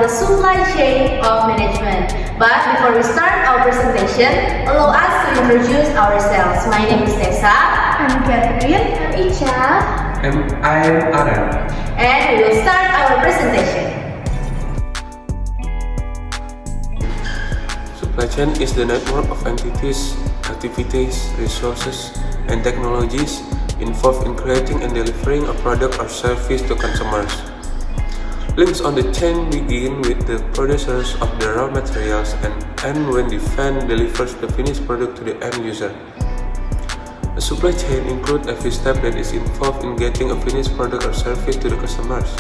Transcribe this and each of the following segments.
the supply chain of management. But before we start our presentation, allow us to introduce ourselves. My name is Sesa. I'm Catherine. I'm Icha. And I'm Aren. And we will start our presentation. Supply chain is the network of entities, activities, resources, and technologies involved in creating and delivering a product or service to consumers. Links on the chain begin with the producers of the raw materials and end when the fan delivers the finished product to the end user. A supply chain includes every step that is involved in getting a finished product or service to the customers.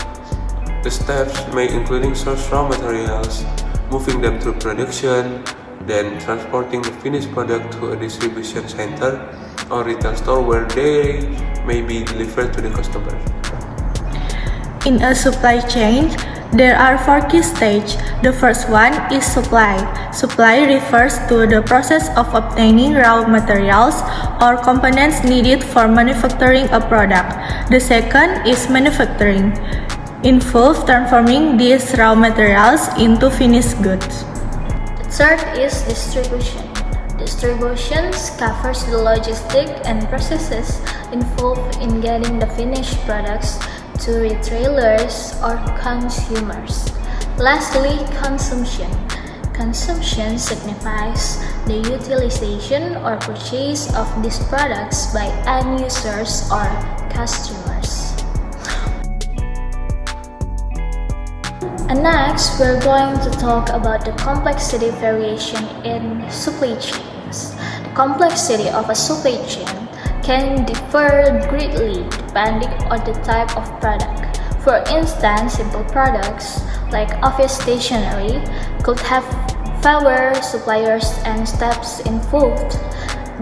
The steps may include source raw materials, moving them through production, then transporting the finished product to a distribution center or retail store where they may be delivered to the customer. In a supply chain, there are 4 key stages. The first one is supply. Supply refers to the process of obtaining raw materials or components needed for manufacturing a product. The second is manufacturing, involves transforming these raw materials into finished goods. Third is distribution. Distribution covers the logistics and processes involved in getting the finished products to retailers or consumers. Lastly, consumption. Consumption signifies the utilization or purchase of these products by end users or customers. And next, we're going to talk about the complexity variation in supply chains. The complexity of a supply chain can differ greatly depending on the type of product. For instance, simple products like office stationery could have fewer suppliers and steps involved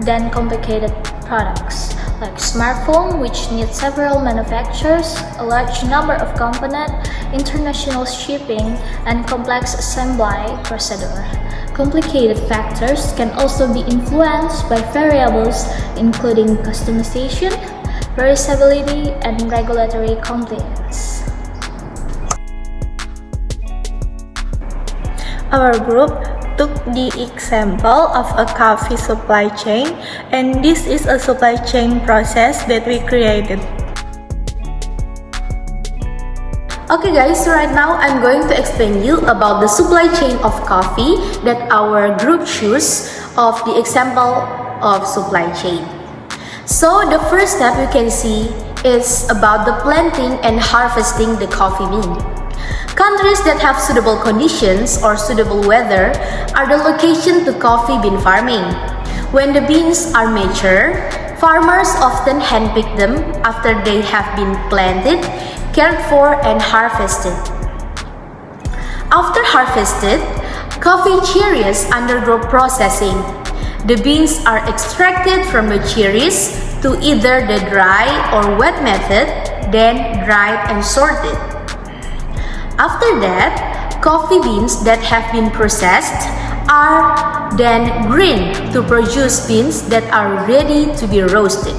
than complicated products like smartphone, which need several manufacturers, a large number of components, international shipping, and complex assembly procedure. Complicated factors can also be influenced by variables including customization, perishability, and regulatory compliance. Our group took the example of a coffee supply chain, and this is a supply chain process that we created. Okay guys, so right now I'm going to explain you about the supply chain of coffee that our group chose of the example of supply chain. So the first step you can see is about the planting and harvesting the coffee bean. Countries that have suitable conditions or suitable weather are the location to coffee bean farming. When the beans are mature, farmers often handpick them after they have been planted, cared for, and harvested. After harvested, coffee cherries undergo processing. The beans are extracted from the cherries to either the dry or wet method, then dried and sorted. After that, coffee beans that have been processed are then grind to produce beans that are ready to be roasted.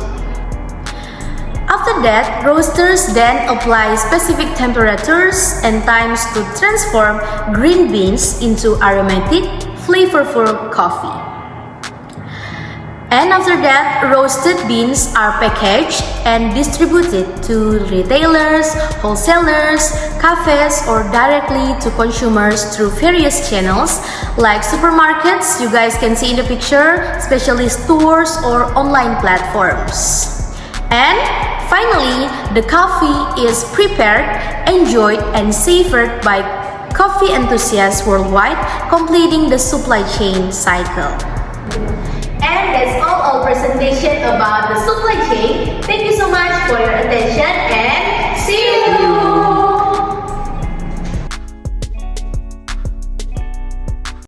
After that, roasters then apply specific temperatures and times to transform green beans into aromatic, flavorful coffee. And after that, roasted beans are packaged and distributed to retailers, wholesalers, cafes, or directly to consumers through various channels like supermarkets, you guys can see in the picture, especially stores or online platforms. And finally, the coffee is prepared, enjoyed, and savored by coffee enthusiasts worldwide, completing the supply chain cycle. And that's all our presentation about the supply chain.